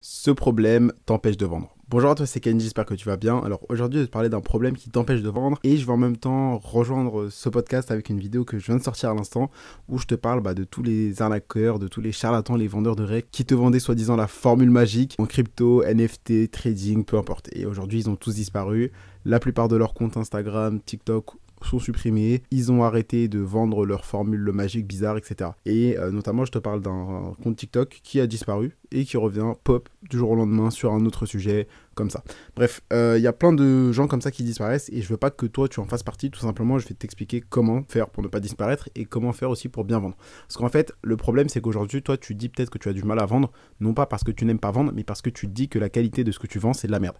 Ce problème t'empêche de vendre. Bonjour à toi, c'est Kenji, j'espère que tu vas bien. Alors aujourd'hui, je vais te parler d'un problème qui t'empêche de vendre et je vais en même temps rejoindre ce podcast avec une vidéo que je viens de sortir à l'instant où je te parle de tous les arnaqueurs, de tous les charlatans, les vendeurs de rêves qui te vendaient soi-disant la formule magique en crypto, NFT, trading, peu importe. Et aujourd'hui, ils ont tous disparu. La plupart de leurs comptes Instagram, TikTok sont supprimés, ils ont arrêté de vendre leurs formules magiques bizarres, etc. Et notamment, je te parle d'un compte TikTok qui a disparu et qui revient pop du jour au lendemain sur un autre sujet, comme ça. Bref, il y a plein de gens comme ça qui disparaissent et je veux pas que toi tu en fasses partie. Tout simplement, je vais t'expliquer comment faire pour ne pas disparaître et comment faire aussi pour bien vendre. Parce qu'en fait, le problème c'est qu'aujourd'hui, toi tu dis peut-être que tu as du mal à vendre, non pas parce que tu n'aimes pas vendre, mais parce que tu dis que la qualité de ce que tu vends c'est de la merde.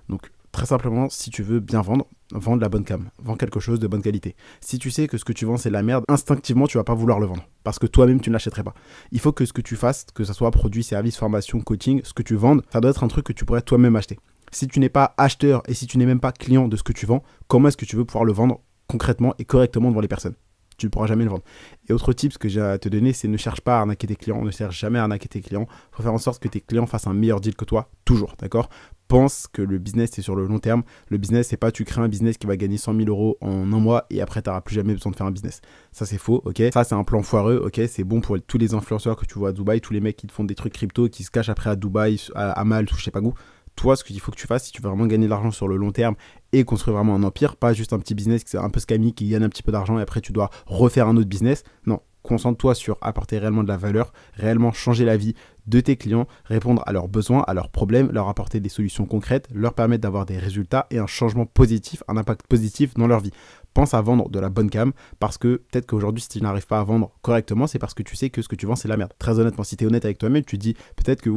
Donc très simplement, si tu veux bien vendre, vends de la bonne cam, vends quelque chose de bonne qualité. Si tu sais que ce que tu vends c'est de la merde, instinctivement tu vas pas vouloir le vendre parce que toi-même tu ne l'achèterais pas. Il faut que ce que tu fasses, que ce soit produit, service, formation, coaching, ce que tu vendes, ça doit être un truc que tu pourrais toi-même acheter. Si tu n'es pas acheteur et si tu n'es même pas client de ce que tu vends, comment est-ce que tu veux pouvoir le vendre concrètement et correctement devant les personnes ? Tu ne pourras jamais le vendre. Et autre tip que j'ai à te donner, c'est ne cherche pas à arnaquer tes clients, ne cherche jamais à arnaquer tes clients. Il faut faire en sorte que tes clients fassent un meilleur deal que toi, toujours, d'accord ? Pense que le business, c'est sur le long terme. Le business, c'est pas tu crées un business qui va gagner 100 000 euros en un mois et après, tu n'auras plus jamais besoin de faire un business. Ça, c'est faux, ok ? Ça, c'est un plan foireux, ok ? C'est bon pour tous les influenceurs que tu vois à Dubaï, tous les mecs qui te font des trucs crypto, qui se cachent après à Dubaï, à Malte ou je sais pas où. Toi, ce qu'il faut que tu fasses, si tu veux vraiment gagner de l'argent sur le long terme et construire vraiment un empire, pas juste un petit business qui est un peu scammy, qui gagne un petit peu d'argent et après tu dois refaire un autre business. Non, concentre-toi sur apporter réellement de la valeur, réellement changer la vie de tes clients, répondre à leurs besoins, à leurs problèmes, leur apporter des solutions concrètes, leur permettre d'avoir des résultats et un changement positif, un impact positif dans leur vie. Pense à vendre de la bonne cam parce que peut-être qu'aujourd'hui, si tu n'arrives pas à vendre correctement, c'est parce que tu sais que ce que tu vends, c'est de la merde. Très honnêtement, si tu es honnête avec toi-même, tu dis peut-être que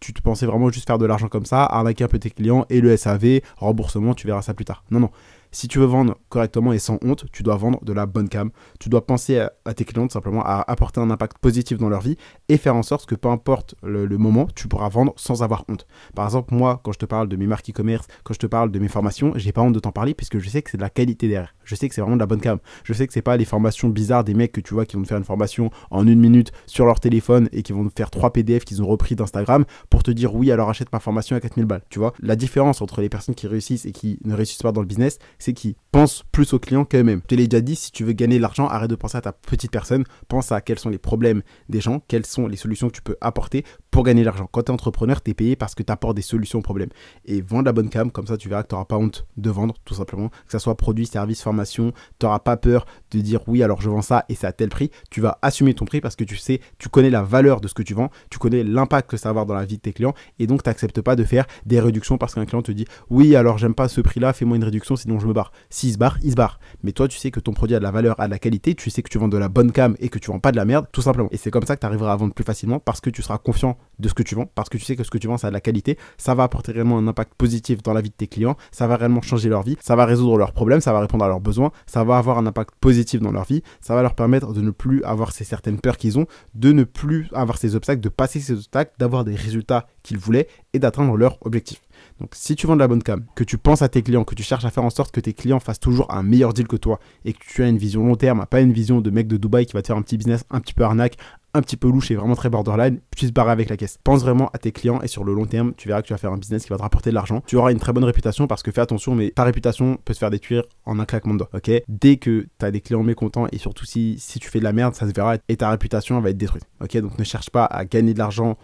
tu te pensais vraiment juste faire de l'argent comme ça, arnaquer un peu tes clients et le SAV, remboursement, tu verras ça plus tard. Non, non. Si tu veux vendre correctement et sans honte, tu dois vendre de la bonne cam. Tu dois penser à tes clients tout simplement à apporter un impact positif dans leur vie et faire en sorte que peu importe le moment, tu pourras vendre sans avoir honte. Par exemple, moi, quand je te parle de mes marques e-commerce, quand je te parle de mes formations, j'ai pas honte de t'en parler puisque je sais que c'est de la qualité derrière. Je sais que c'est vraiment de la bonne cam. Je sais que c'est pas les formations bizarres des mecs que tu vois qui vont te faire une formation en 1 minute sur leur téléphone et qui vont te faire 3 PDF qu'ils ont repris d'Instagram pour te dire oui, alors achète ma formation à 4000 balles. Tu vois, la différence entre les personnes qui réussissent et qui ne réussissent pas dans le business, c'est qu'ils pensent plus aux clients qu'eux-mêmes. Je te l'ai déjà dit, si tu veux gagner de l'argent, arrête de penser à ta petite personne, pense à quels sont les problèmes des gens, quelles sont les solutions que tu peux apporter pour gagner de l'argent. Quand tu es entrepreneur, tu es payé parce que tu apportes des solutions aux problèmes. Et vends de la bonne cam, comme ça tu verras que tu n'auras pas honte de vendre, tout simplement. Que ça soit produit, service, formation, tu n'auras pas peur de dire oui, alors je vends ça et c'est à tel prix. Tu vas assumer ton prix parce que tu sais, tu connais la valeur de ce que tu vends, tu connais l'impact que ça va avoir dans la vie de tes clients et donc tu n'acceptes pas de faire des réductions parce qu'un client te dit oui, alors j'aime pas ce prix-là, fais-moi une réduction sinon je me barre. S'il se barre, il se barre. Mais toi, tu sais que ton produit a de la valeur, a de la qualité, tu sais que tu vends de la bonne cam et que tu vends pas de la merde, tout simplement. Et c'est comme ça que tu arriveras à vendre plus facilement parce que tu seras confiant de ce que tu vends, parce que tu sais que ce que tu vends, ça a de la qualité, ça va apporter réellement un impact positif dans la vie de tes clients, ça va réellement changer leur vie, ça va résoudre leurs problèmes, ça va répondre à leurs besoins, ça va avoir un impact positif dans leur vie, ça va leur permettre de ne plus avoir ces certaines peurs qu'ils ont, de ne plus avoir ces obstacles, de passer ces obstacles, d'avoir des résultats qu'ils voulaient et d'atteindre leur objectif. Donc si tu vends de la bonne cam, que tu penses à tes clients, que tu cherches à faire en sorte que tes clients fassent toujours un meilleur deal que toi et que tu as une vision long terme, pas une vision de mec de Dubaï qui va te faire un petit business un petit peu arnaque, un petit peu louche et vraiment très borderline, puis se barrer avec la caisse. Pense vraiment à tes clients et sur le long terme, tu verras que tu vas faire un business qui va te rapporter de l'argent. Tu auras une très bonne réputation parce que fais attention, mais ta réputation peut se faire détruire en un claquement de doigts, ok ? Dès que tu as des clients mécontents et surtout si tu fais de la merde, ça se verra et ta réputation va être détruite, ok ? Donc ne cherche pas à gagner de l'argent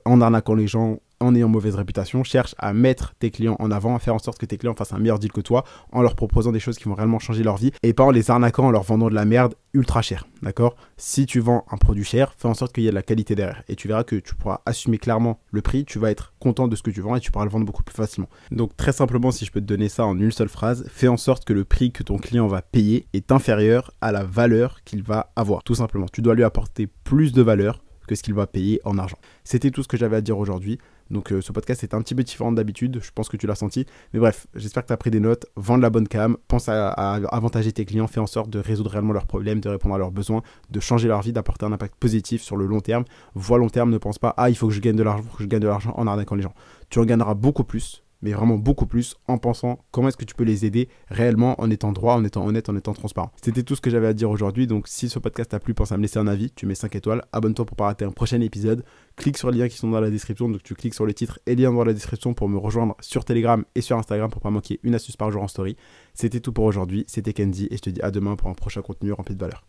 en arnaquant les gens, en ayant mauvaise réputation, cherche à mettre tes clients en avant, à faire en sorte que tes clients fassent un meilleur deal que toi en leur proposant des choses qui vont réellement changer leur vie et pas en les arnaquant, en leur vendant de la merde ultra chère, d'accord ? Si tu vends un produit cher, fais en sorte qu'il y ait de la qualité derrière et tu verras que tu pourras assumer clairement le prix, tu vas être content de ce que tu vends et tu pourras le vendre beaucoup plus facilement. Donc très simplement, si je peux te donner ça en une seule phrase, fais en sorte que le prix que ton client va payer est inférieur à la valeur qu'il va avoir, tout simplement. Tu dois lui apporter plus de valeur que ce qu'il va payer en argent. C'était tout ce que j'avais à dire aujourd'hui. Donc ce podcast est un petit peu différent d'habitude, je pense que tu l'as senti. Mais bref, j'espère que tu as pris des notes, vends de la bonne cam, pense à avantager tes clients, fais en sorte de résoudre réellement leurs problèmes, de répondre à leurs besoins, de changer leur vie, d'apporter un impact positif sur le long terme. Vois long terme, ne pense pas « Ah, il faut que je gagne de l'argent en arnaquant les gens ». Tu en gagneras beaucoup plus, mais vraiment beaucoup plus en pensant comment est-ce que tu peux les aider réellement en étant droit, en étant honnête, en étant transparent. C'était tout ce que j'avais à dire aujourd'hui, donc si ce podcast t'a plu, pense à me laisser un avis, tu mets 5 étoiles, abonne-toi pour pas rater un prochain épisode. clique sur les liens qui sont dans la description. Donc tu cliques sur le titre et lien dans la description pour me rejoindre sur Telegram et sur Instagram pour pas manquer une astuce par jour en story. C'était tout pour aujourd'hui, c'était Kenzie et je te dis à demain pour un prochain contenu rempli de valeur.